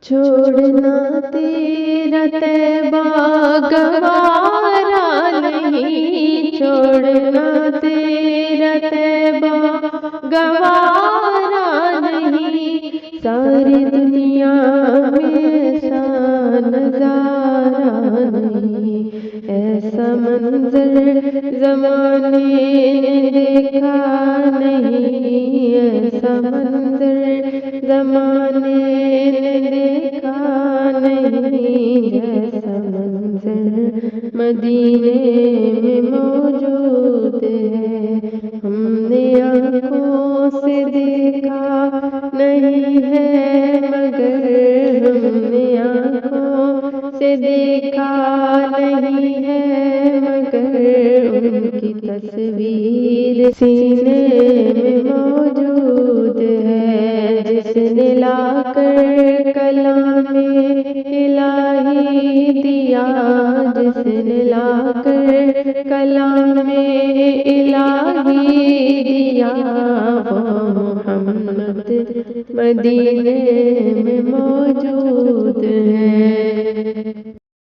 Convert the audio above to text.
چھوڑنا تیرا طیبہ گوارا نہیں، چھوڑنا تیرا طیبہ گوارا نہیں، ساری دنیا میں ایسا نظارہ نہیں، ایسا منظر زمانے نے دیکھا نہیں، ایسا منظر زمانے نے دیکھا نہیں، جیسا منظر مدینے میں موجود ہے، ہم نے آنکھوں سے دیکھا نہیں ہے، مگر ہم نے آنکھوں سے دیکھا نہیں ہے، مگر ان کی تصویر سینے میں موجود ہے، جس نے لا کر کلام الہی دیا، جس نے لا کر کلام الہی دیا، وہ محمد مدینے میں موجود ہے۔